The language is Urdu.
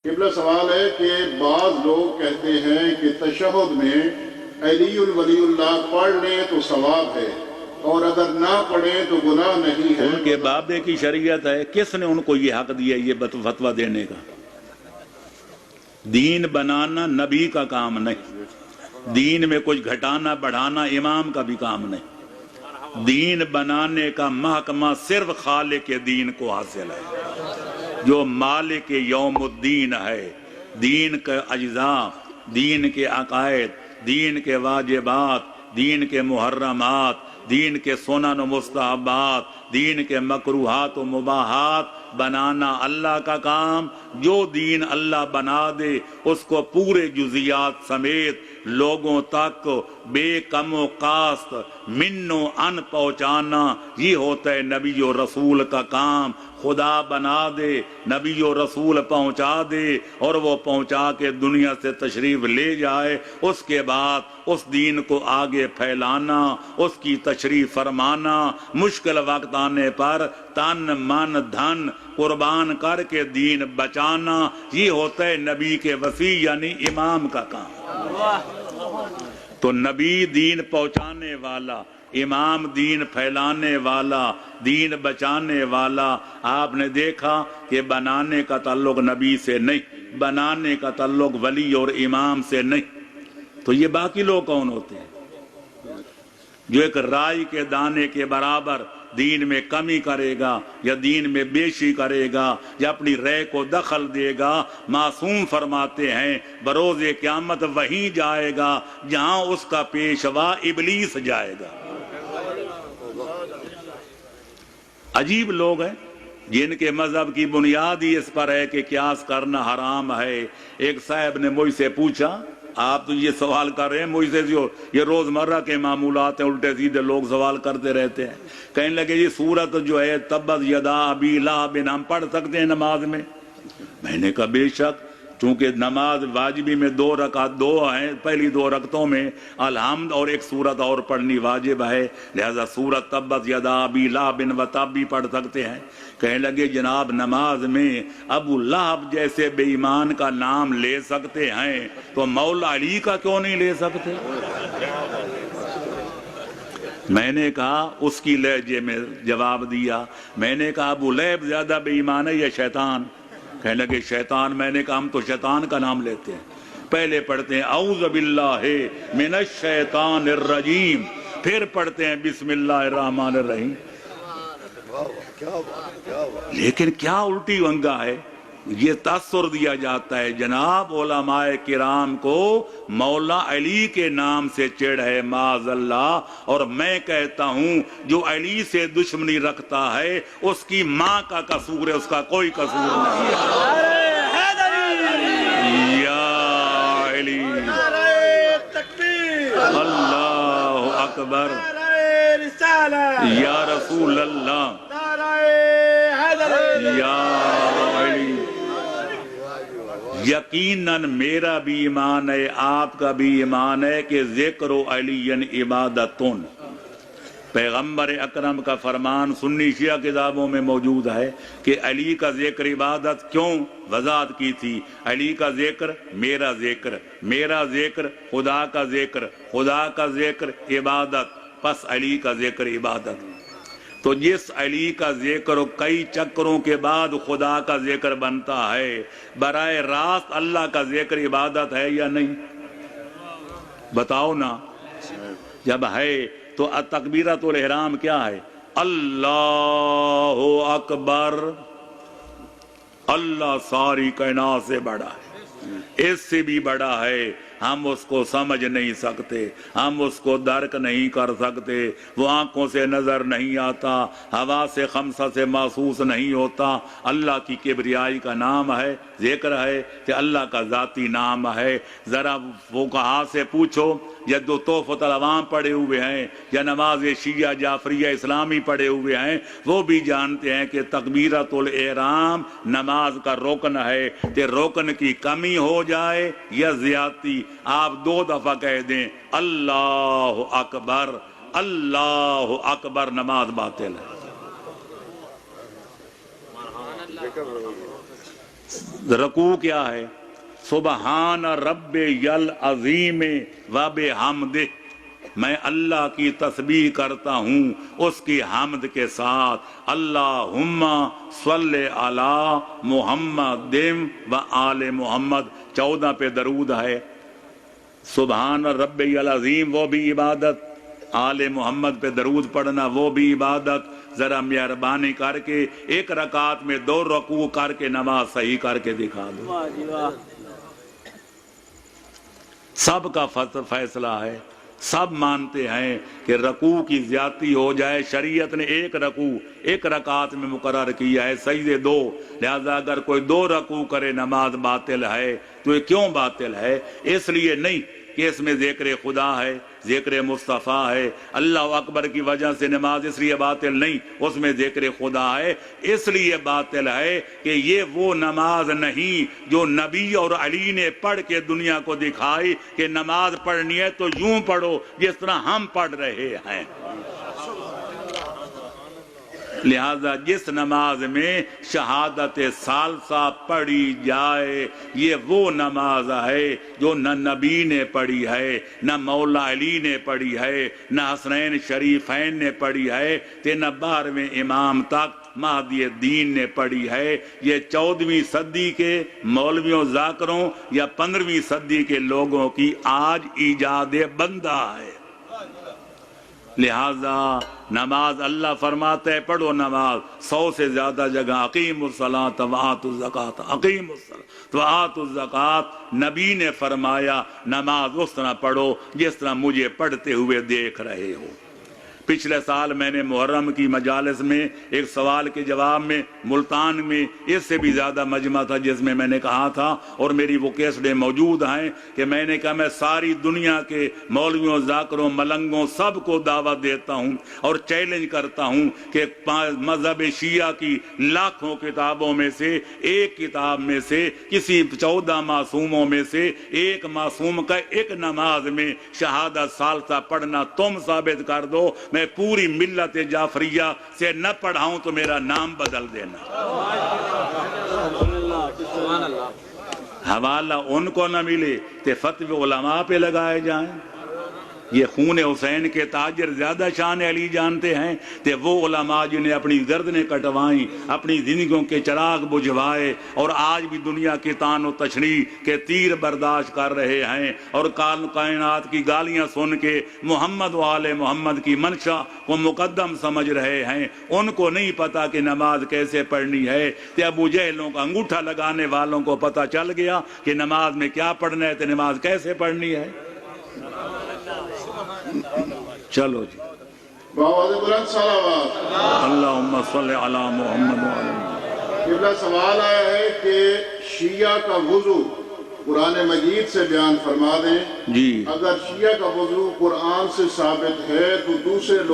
قبلہ سوال ہے کہ بعض لوگ کہتے ہیں کہ تشہد میں علی ولی اللہ پڑھ لیں تو ثواب ہے اور اگر نہ پڑھیں تو گناہ نہیں ہے۔ ان کے بابے کی شریعت ہے، کس نے ان کو یہ حق دیا یہ فتویٰ دینے کا؟ دین بنانا نبی کا کام نہیں، دین میں کچھ گھٹانا بڑھانا امام کا بھی کام نہیں۔ دین بنانے کا محکمہ صرف خالق دین کو حاصل ہے، جو مالک یوم الدین ہے۔ دین کے اجزاء، دین کے عقائد، دین کے واجبات، دین کے محرمات، دین کے سنن و مستحبات، دین کے مکروہات و مباحات بنانا اللہ کا کام۔ جو دین اللہ بنا دے اس کو پورے جزیات سمیت لوگوں تک بے کم و کاست من و ان پہنچانا، یہ ہوتا ہے نبی و رسول کا کام۔ خدا بنا دے، نبی و رسول پہنچا دے اور وہ پہنچا کے دنیا سے تشریف لے جائے، اس کے بعد اس دین کو آگے پھیلانا، اس کی تشریف فرمانا، مشکل وقت آنے پر تن من دھن قربان کر کے دین بچانا، یہ ہوتا ہے نبی کے وصی یعنی امام کا کام۔ تو نبی دین پہنچانے والا، امام دین پھیلانے والا، دین بچانے والا۔ آپ نے دیکھا کہ بنانے کا تعلق نبی سے نہیں، بنانے کا تعلق ولی اور امام سے نہیں۔ تو یہ باقی لوگ کون ہوتے ہیں؟ جو ایک رائی کے دانے کے برابر دین میں کمی کرے گا یا دین میں بیشی کرے گا یا اپنی رائے کو دخل دے گا، معصوم فرماتے ہیں بروز قیامت وہیں جائے گا جہاں اس کا پیشوا ابلیس جائے گا۔ عجیب لوگ ہیں جن کے مذہب کی بنیاد ہی اس پر ہے کہ قیاس کرنا حرام ہے۔ ایک صاحب نے مجھ سے پوچھا، آپ تو یہ سوال کر رہے ہیں مجھ سے، یہ روزمرہ کے معمولات ہیں، الٹے سیدھے لوگ سوال کرتے رہتے ہیں۔ کہنے لگے یہ سورت جو ہے تبت یدا ابی لہب ہم پڑھ سکتے ہیں نماز میں؟ میں نے کہا بے شک، چونکہ نماز واجبی میں دو ہیں، پہلی دو رکعتوں میں الحمد اور ایک سورت اور پڑھنی واجب ہے، لہذا سورت تبت یدا ابی لہب و تب بھی پڑھ سکتے ہیں۔ کہنے لگے جناب نماز میں ابو لہب جیسے بے ایمان کا نام لے سکتے ہیں تو مولا علی کا کیوں نہیں لے سکتے؟ میں نے کہا اس کی لہجے میں جواب دیا، میں نے کہا ابو لہب زیادہ بے ایمان ہے یا شیطان؟ کہنے لگے شیطان۔ میں نے کہا ہم تو شیطان کا نام لیتے ہیں، پہلے پڑھتے ہیں اعوذ باللہ من الشیطان الرجیم، پھر پڑھتے ہیں بسم اللہ الرحمن الرحیم۔ لیکن کیا الٹی ونگا ہے، یہ تاثر دیا جاتا ہے جناب علماء کرام کو مولا علی کے نام سے چڑھ ہے معاذ اللہ، اور میں کہتا ہوں جو علی سے دشمنی رکھتا ہے اس کی ماں کا قصور ہے، اس کا کوئی قصور نہیں ہے۔ یا علی، اللہ اکبر، یا رسول اللہ، یا علی۔ یقیناً میرا بھی ایمان ہے، آپ کا بھی ایمان ہے کہ ذکر علی عبادتن، پیغمبر اکرم کا فرمان سنی شیعہ کتابوں میں موجود ہے کہ علی کا ذکر عبادت۔ کیوں؟ وضاحت کی تھی، علی کا ذکر میرا ذکر، میرا ذکر خدا کا ذکر، خدا کا ذکر عبادت، پس علی کا ذکر عبادت۔ تو جس علی کا ذکر کئی چکروں کے بعد خدا کا ذکر بنتا ہے، براہ راست اللہ کا ذکر عبادت ہے یا نہیں؟ بتاؤ نا۔ جب ہے تو تکبیرۃ الاحرام کیا ہے؟ اللہ اکبر، اللہ ساری کائنات سے بڑا ہے، اس سے بھی بڑا ہے، ہم اس کو سمجھ نہیں سکتے، ہم اس کو درک نہیں کر سکتے، وہ آنکھوں سے نظر نہیں آتا، ہوا سے خمسہ سے محسوس نہیں ہوتا۔ اللہ کی کبریائی کا نام ہے، ذکر ہے کہ اللہ کا ذاتی نام ہے۔ ذرا فقہا سے پوچھو، یا جو تحفۃ العوام پڑھے ہوئے ہیں یا نماز شیعہ جعفریہ اسلامی پڑھے ہوئے ہیں، وہ بھی جانتے ہیں کہ تکبیرۃ الاحرام نماز کا رکن ہے، کہ رکن کی کمی ہو جائے یا زیادتی، آپ 2 دفعہ کہہ دیں اللہ اکبر، اللہ اکبر، نماز باطل ہے۔ رکوع کیا ہے؟ سبحان رب یل عظیم و بحمدہ، میں اللہ کی تسبیح کرتا ہوں اس کی حمد کے ساتھ، اللہم صلی علی محمد و آل محمد، 14 پہ درود ہے۔ سبحان رب العظیم وہ بھی عبادت، آل محمد پہ درود پڑھنا وہ بھی عبادت۔ ذرا مہربانی کر کے ایک رکعت میں 2 رکوع کر کے نماز صحیح کر کے دکھا دو۔ سب کا فیصلہ ہے، سب مانتے ہیں کہ رکوع کی زیادتی ہو جائے، شریعت نے ایک رکوع ایک رکعت میں مقرر کیا ہے، سجدے 2، لہذا اگر کوئی 2 رکوع کرے نماز باطل ہے۔ تو یہ کیوں باطل ہے؟ اس لیے نہیں کہ اس میں ذکر خدا ہے، ذکر مصطفیٰ ہے، اللہ اکبر کی وجہ سے نماز اس لیے باطل نہیں، اس میں ذکر خدا ہے، اس لیے باطل ہے کہ یہ وہ نماز نہیں جو نبی اور علی نے پڑھ کے دنیا کو دکھائی کہ نماز پڑھنی ہے تو یوں پڑھو جس طرح ہم پڑھ رہے ہیں۔ لہذا جس نماز میں شہادت ثالثہ پڑھی جائے یہ وہ نماز ہے جو نہ نبی نے پڑھی ہے، نہ مولا علی نے پڑھی ہے، نہ حسنین شریفین نے پڑھی ہے، نہ 12ویں امام تک مہدی دین نے پڑھی ہے۔ یہ 14ویں صدی کے مولویوں ذاکروں یا 15ویں صدی کے لوگوں کی آج ایجاد بندہ ہے۔ لہذا نماز اللہ فرماتا ہے پڑھو نماز، 100 سے زیادہ جگہ اقیموا الصلاۃ وآتوا الزکاۃ، اقیموا الصلاۃ وآتوا الزکاۃ، نبی نے فرمایا نماز اس طرح پڑھو جس طرح مجھے پڑھتے ہوئے دیکھ رہے ہو۔ پچھلے سال میں نے محرم کی مجالس میں ایک سوال کے جواب میں ملتان میں اس سے بھی زیادہ مجمع تھا جس میں نے کہا تھا، اور میری وہ کیسٹیں موجود ہیں کہ میں نے کہا میں ساری دنیا کے مولویوں ذاکروں ملنگوں سب کو دعوت دیتا ہوں اور چیلنج کرتا ہوں کہ مذہب شیعہ کی لاکھوں کتابوں میں سے ایک کتاب میں سے کسی 14 معصوموں میں سے ایک معصوم کا ایک نماز میں شہادت ثالثہ پڑھنا تم ثابت کر دو، میں پوری ملت جعفریہ سے نہ پڑھاؤں تو میرا نام بدل دینا۔ حوالہ ان کو نہ ملے تو فتوی علماء پہ لگائے جائیں۔ یہ خون حسین کے تاجر زیادہ شان علی جانتے ہیں کہ وہ علماء جنہیں اپنی گردنیں کٹوائیں، اپنی زندگیوں کے چراغ بجھوائے اور آج بھی دنیا کی طعن و تشنیع کے تیر برداشت کر رہے ہیں اور کائنات کی گالیاں سن کے محمد و آل محمد کی منشا کو مقدم سمجھ رہے ہیں، ان کو نہیں پتا کہ نماز کیسے پڑھنی ہے۔ کہ ابو جہلوں کا انگوٹھا لگانے والوں کو پتا چل گیا کہ نماز میں کیا پڑھنا ہے تو نماز کیسے پڑھنی ہے۔ چلو جی بآواز بلند صلوات۔ اللہم صلی علی محمد وعلی قبلہ سوال آیا ہے کہ شیعہ کا وضو قرآن مجید سے بیان فرما دیں۔ جی اگر شیعہ کا وضو قرآن سے ثابت ہے تو دوسرے لوگ